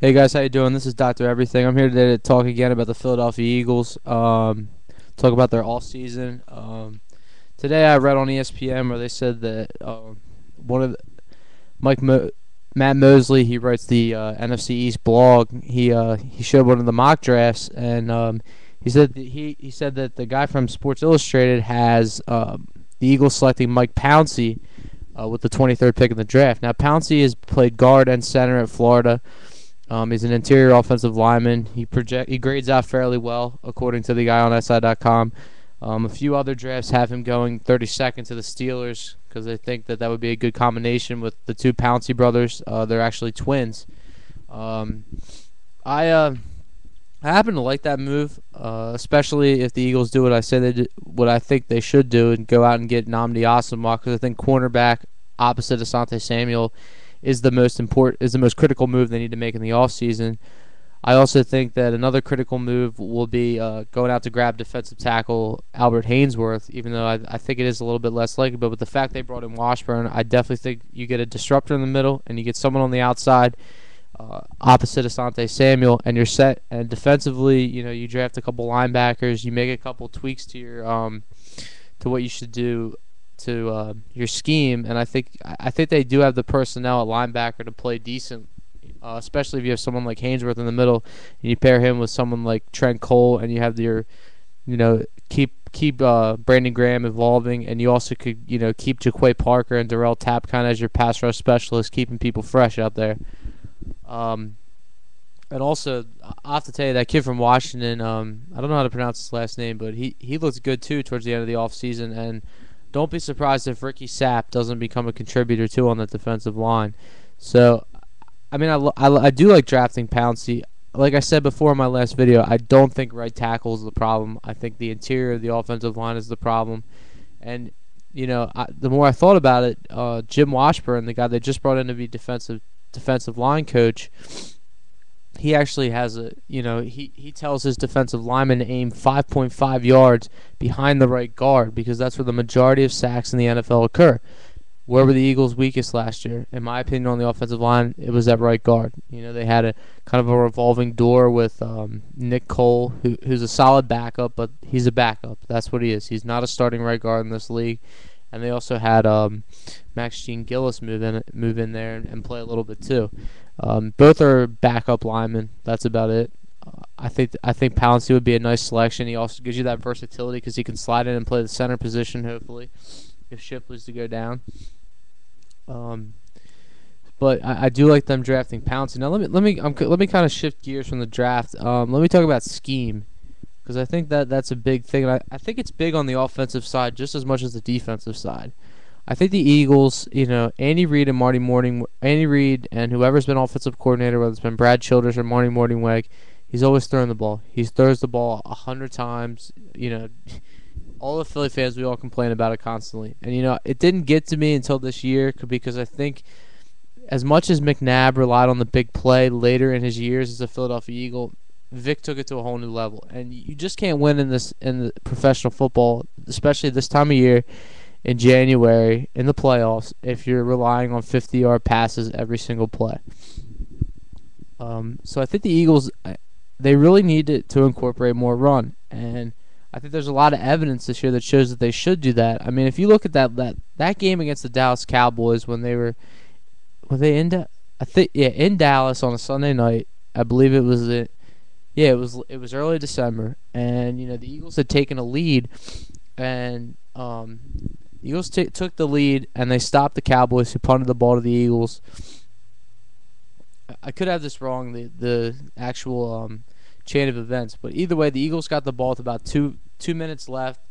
Hey guys, how you doing? This is Doctor Everything. I'm here today to talk again about the Philadelphia Eagles. Talk about their off season. Today I read on ESPN where they said that one of the, Mike Mo- Matt Mosley, he writes the NFC East blog. He showed one of the mock drafts, and he said that the guy from Sports Illustrated has the Eagles selecting Mike Pouncey with the 23rd pick in the draft. Now Pouncey has played guard and center at Florida. He's an interior offensive lineman. He grades out fairly well, according to the guy on SI.com. A few other drafts have him going 32nd to the Steelers because they think that would be a good combination with the two Pouncey brothers. They're actually twins. Um, I happen to like that move, especially if the Eagles do what I think they should do, and go out and get Nnamdi Asomugha, because I think cornerback opposite Asante Samuel is the most critical move they need to make in the offseason. I also think that another critical move will be going out to grab defensive tackle Albert Haynesworth, even though I think it is a little bit less likely. But with the fact they brought in Washburn, I definitely think you get a disruptor in the middle and you get someone on the outside opposite Asante Samuel, and you're set. And defensively, you draft a couple linebackers, you make a couple tweaks to your to what you should do to your scheme, and I think they do have the personnel at linebacker to play decent, especially if you have someone like Haynesworth in the middle, and you pair him with someone like Trent Cole, and you have keep Brandon Graham evolving, and you also could keep Jaquay Parker and Darrell Tapp kind of as your pass rush specialist, keeping people fresh out there. Um, and also, I have to tell you, that kid from Washington, I don't know how to pronounce his last name, but he looks good too towards the end of the offseason. And don't be surprised if Ricky Sapp doesn't become a contributor too on the defensive line. So, I mean, I do like drafting Pouncey. Like I said before in my last video, I don't think right tackle is the problem. I think the interior of the offensive line is the problem. And, the more I thought about it, Jim Washburn, the guy they just brought in to be defensive line coach, he actually has he tells his defensive linemen to aim 5.5 yards behind the right guard, because that's where the majority of sacks in the NFL occur. Where were the Eagles weakest last year? In my opinion, on the offensive line, it was at right guard. They had a kind of a revolving door with Nick Cole, who's a solid backup, but he's a backup. That's what he is. He's not a starting right guard in this league. And they also had Max Jean Gillis move in there and play a little bit too. Both are backup linemen. That's about it. I think Pouncey would be a nice selection. He also gives you that versatility because he can slide in and play the center position, hopefully, if Shipley's to go down. But I do like them drafting Pouncey. Now let me kind of shift gears from the draft. Let me talk about scheme, because I think that's a big thing. And I think it's big on the offensive side just as much as the defensive side. I think the Eagles, Andy Reid and whoever's been offensive coordinator, whether it's been Brad Childress or Marty Mornhinweg, he's always throwing the ball. He throws the ball 100 times. All the Philly fans, we all complain about it constantly. And, it didn't get to me until this year, because I think as much as McNabb relied on the big play later in his years as a Philadelphia Eagle, Vic took it to a whole new level. And you just can't win in the professional football, especially this time of year in January in the playoffs, if you're relying on 50-yard passes every single play. So I think the Eagles, they really need to incorporate more run, and I think there's a lot of evidence this year that shows that they should do that. I mean, if you look at that game against the Dallas Cowboys when they in Dallas on a Sunday night, I believe it was it was early December, and the Eagles had taken a lead, and the Eagles took the lead, and they stopped the Cowboys, who punted the ball to the Eagles. I could have this wrong, the actual chain of events, but either way, the Eagles got the ball with about two minutes left.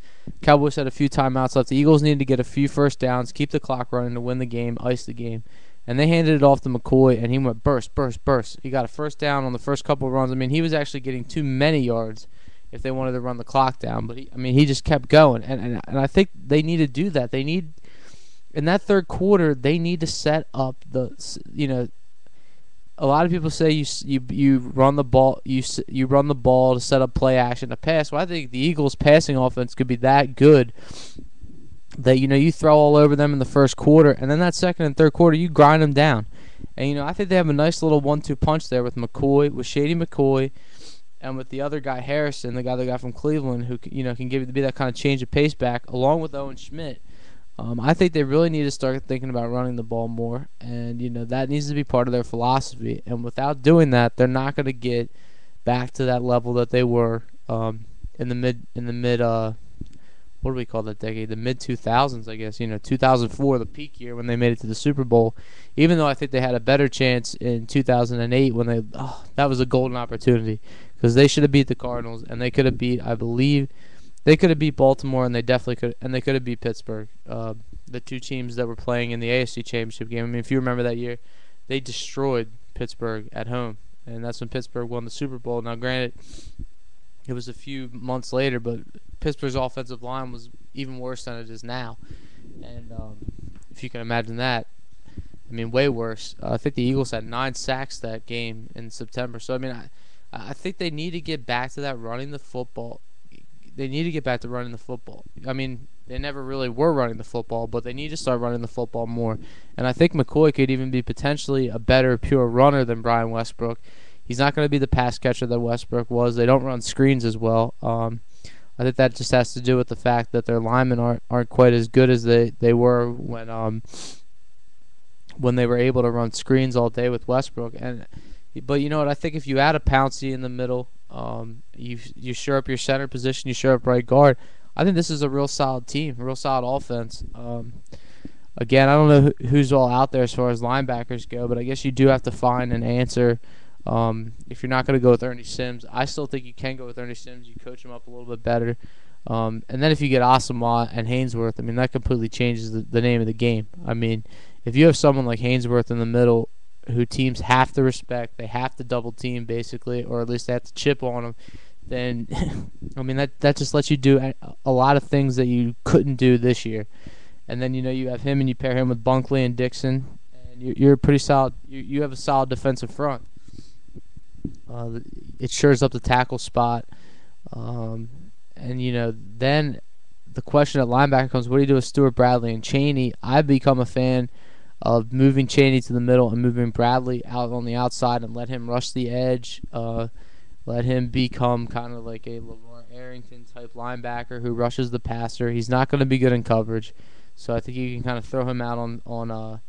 Cowboys had a few timeouts left. The Eagles needed to get a few first downs, keep the clock running to win the game, ice the game. And they handed it off to McCoy, and he went burst. He got a first down on the first couple of runs. I mean, he was actually getting too many yards if they wanted to run the clock down. But he just kept going, and I think they need to do that. They need, in that third quarter, they need to set up a lot of people say you run the ball you run the ball to set up play action to pass. Well, I think the Eagles' passing offense could be that good that you throw all over them in the first quarter, and then that second and third quarter you grind them down. And I think they have a nice little 1-2 punch there with McCoy, with Shady McCoy, and with the other guy Harrison, the guy they got from Cleveland, who can be that kind of change of pace back, along with Owen Schmidt. I think they really need to start thinking about running the ball more, and that needs to be part of their philosophy. And without doing that, they're not going to get back to that level that they were in the mid what do we call that decade? The mid 2000s, I guess. 2004, the peak year when they made it to the Super Bowl. Even though I think they had a better chance in 2008 when that was a golden opportunity, because they should have beat the Cardinals, and they could have beat, I believe, they could have beat Baltimore, and they definitely could, and they could have beat Pittsburgh. The two teams that were playing in the AFC Championship game. I mean, if you remember that year, they destroyed Pittsburgh at home, and that's when Pittsburgh won the Super Bowl. Now, granted, it was a few months later, but Pittsburgh's offensive line was even worse than it is now. And if you can imagine that, I mean, way worse. I think the Eagles had 9 sacks that game in September. So, I mean, I think they need to get back to that running the football. They need to get back to running the football. I mean, they never really were running the football, but they need to start running the football more. And I think McCoy could even be potentially a better pure runner than Brian Westbrook. He's not going to be the pass catcher that Westbrook was. They don't run screens as well. I think that just has to do with the fact that their linemen aren't quite as good as they were when they were able to run screens all day with Westbrook. But you know what? I think if you add a Pouncey in the middle, you shore up your center position, you shore up right guard. I think this is a real solid team, a real solid offense. Again, I don't know who's all out there as far as linebackers go, but I guess you do have to find an answer. If you're not going to go with Ernie Sims, I still think you can go with Ernie Sims. You coach him up a little bit better. And then if you get Asamoah and Haynesworth, I mean, that completely changes the name of the game. I mean, if you have someone like Haynesworth in the middle who teams have to respect, they have to double team basically, or at least they have to chip on him, then, I mean, that just lets you do a lot of things that you couldn't do this year. And then, you have him and you pair him with Bunkley and Dixon, and you're pretty solid. You have a solid defensive front. It shores up the tackle spot. And, then the question at linebacker comes, what do you do with Stuart Bradley and Chaney? I've become a fan of moving Chaney to the middle and moving Bradley out on the outside and let him rush the edge. Let him become kind of like a Lamar Arrington type linebacker who rushes the passer. He's not going to be good in coverage, so I think you can kind of throw him out on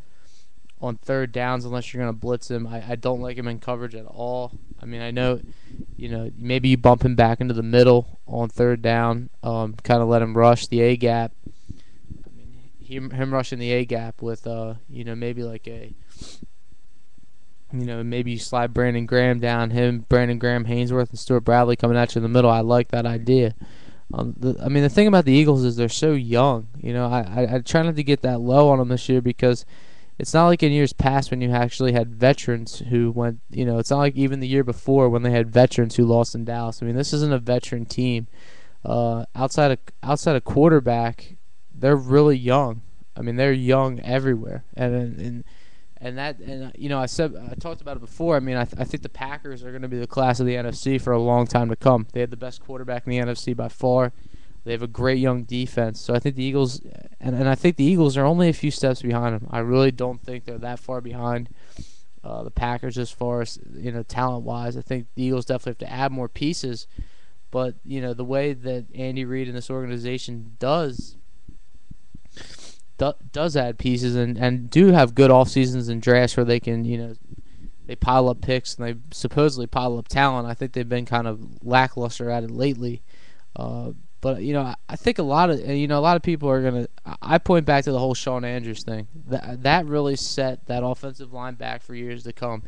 third downs unless you're going to blitz him. I don't like him in coverage at all. I mean, I know, maybe you bump him back into the middle on third down, kind of let him rush the A gap. I mean, him rushing the A gap with maybe like maybe you slide Brandon Graham down, Brandon Graham, Haynesworth, and Stuart Bradley coming at you in the middle. I like that idea. The thing about the Eagles is they're so young. I try not to get that low on them this year because it's not like in years past when you actually had veterans who went, it's not like even the year before when they had veterans who lost in Dallas. I mean, this isn't a veteran team. Outside of quarterback, they're really young. I mean, they're young everywhere. I talked about it before. I mean, I think the Packers are going to be the class of the NFC for a long time to come. They had the best quarterback in the NFC by far. They have a great young defense. So I think the Eagles, and I think the Eagles are only a few steps behind them. I really don't think they're that far behind the Packers as far as talent-wise. I think the Eagles definitely have to add more pieces. But the way that Andy Reid and this organization does add pieces and do have good off seasons and drafts where they can they pile up picks and they supposedly pile up talent. I think they've been kind of lackluster at it lately. But I think a lot of people are gonna. I point back to the whole Shawn Andrews thing. That really set that offensive line back for years to come,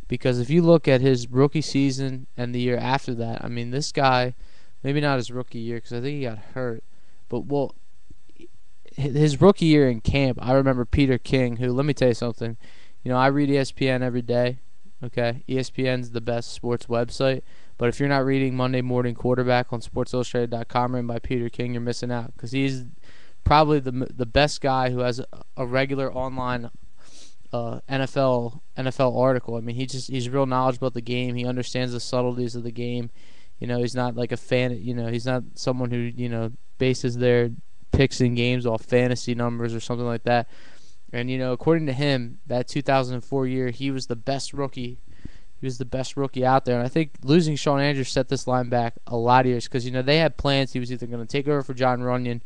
because if you look at his rookie season and the year after that, I mean, this guy, maybe not his rookie year because I think he got hurt, but his rookie year in camp, I remember Peter King, who, let me tell you something. I read ESPN every day. Okay, ESPN's the best sports website. But if you're not reading Monday Morning Quarterback on SportsIllustrated.com written by Peter King, you're missing out, because he's probably the best guy who has a regular online NFL article. I mean, he's real knowledgeable about the game. He understands the subtleties of the game. He's not like a fan. He's not someone who bases their picks in games off fantasy numbers or something like that. And according to him, that 2004 year, he was the best rookie. He was the best rookie out there. And I think losing Sean Andrews set this line back a lot of years because they had plans. He was either going to take over for John Runyon,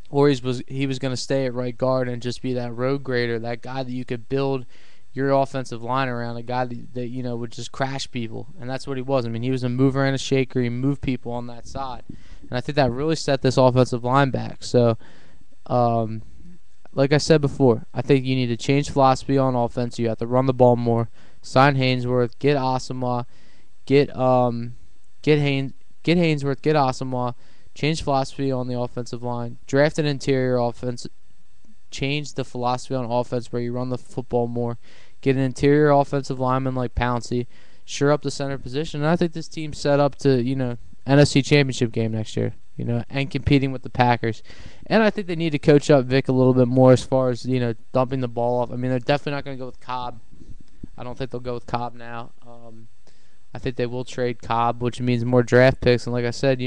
or he was going to stay at right guard and just be that road grader, that guy that you could build your offensive line around, a guy that would just crash people. And that's what he was. I mean, he was a mover and a shaker. He moved people on that side. And I think that really set this offensive line back. So, like I said before, I think you need to change philosophy on offense. You have to run the ball more. Sign Hainsworth, get Asamoah, get Hainsworth, get Asamoah. Change philosophy on the offensive line. Draft an interior offense. Change the philosophy on offense where you run the football more. Get an interior offensive lineman like Pouncey. Shore up the center position. And I think this team's set up to, NFC Championship game next year, and competing with the Packers. And I think they need to coach up Vic a little bit more as far as, dumping the ball off. I mean, they're definitely not going to go with Cobb. I don't think they'll go with Cobb now. I think they will trade Cobb, which means more draft picks. And like I said,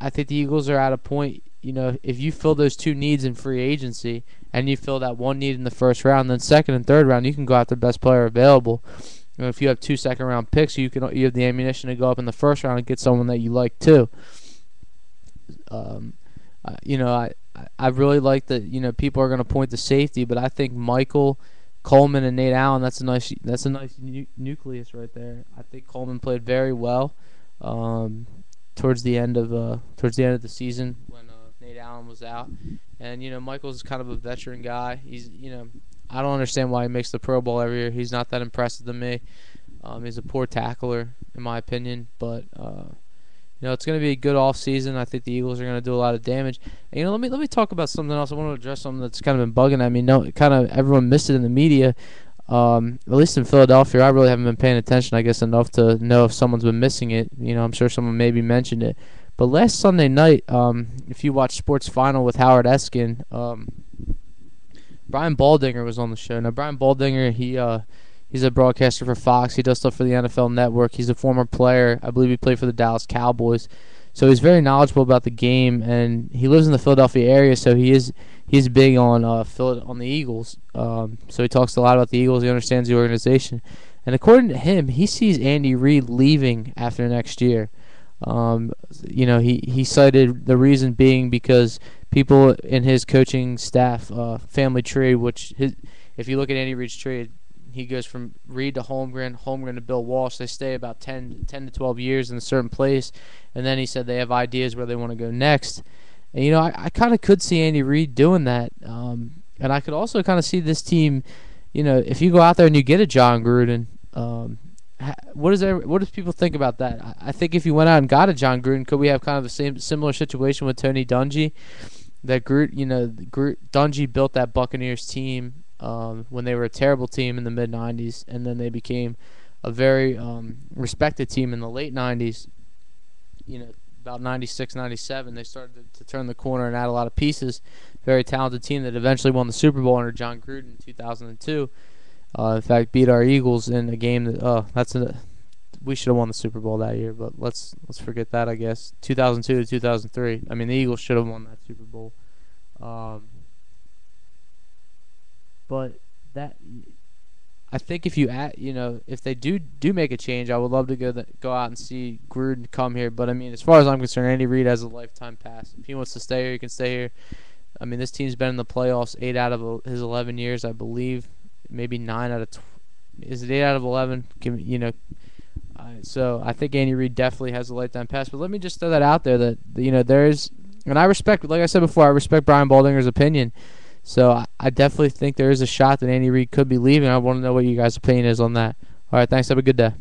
I think the Eagles are at a point, if you fill those two needs in free agency and you fill that one need in the first round, then second and third round, you can go after the best player available. If you have 2 second-round picks, you have the ammunition to go up in the first round and get someone that you like too. I really like that. People are going to point to safety, but I think Michael Coleman and Nate Allen. That's a nice nucleus right there. I think Coleman played very well towards the end of the season when Nate Allen was out, and Michael's kind of a veteran guy. He's I don't understand why he makes the Pro Bowl every year. He's not that impressive to me. He's a poor tackler, in my opinion. But it's going to be a good off season. I think the Eagles are going to do a lot of damage. And, let me talk about something else. I want to address something that's kind of been bugging at me. Kind of everyone missed it in the media. At least in Philadelphia, I really haven't been paying attention, I guess, enough to know if someone's been missing it. I'm sure someone maybe mentioned it. But last Sunday night, if you watch Sports Final with Howard Eskin, Brian Baldinger was on the show. Now, Brian Baldinger, he's a broadcaster for Fox. He does stuff for the NFL Network. He's a former player. I believe he played for the Dallas Cowboys. So he's very knowledgeable about the game, and he lives in the Philadelphia area, so he's big on the Eagles. So he talks a lot about the Eagles. He understands the organization. And according to him, he sees Andy Reid leaving after next year. He cited the reason being because people in his coaching staff, family tree, if you look at Andy Reid's tree, he goes from Reid to Holmgren to Bill Walsh. They stay about 10 to 12 years in a certain place, and then he said they have ideas where they want to go next. And I kind of could see Andy Reid doing that, and I could also kind of see this team. If you go out there and you get a John Gruden. What does people think about that? I think if you went out and got a John Gruden, could we have kind of the similar situation with Tony Dungy? That Dungy built that Buccaneers team when they were a terrible team in the mid '90s, and then they became a very respected team in the late '90s. About '96, '97, they started to turn the corner and add a lot of pieces. Very talented team that eventually won the Super Bowl under John Gruden in 2002. In fact, beat our Eagles in a game that we should have won the Super Bowl that year, but let's forget that. I guess 2002 to 2003. I mean, the Eagles should have won that Super Bowl. But that, I think if if they do make a change, I would love to go out and see Gruden come here. But I mean, as far as I'm concerned, Andy Reid has a lifetime pass. If he wants to stay here, he can stay here. I mean, this team's been in the playoffs 8 out of his 11 years, I believe. Maybe 9 out of is it 8 out of 11? So I think Andy Reid definitely has a lifetime pass. But let me just throw that out there that there's, and I respect, like I said before, I respect Brian Baldinger's opinion. So I definitely think there is a shot that Andy Reid could be leaving. I want to know what you guys' opinion is on that. All right, thanks. Have a good day.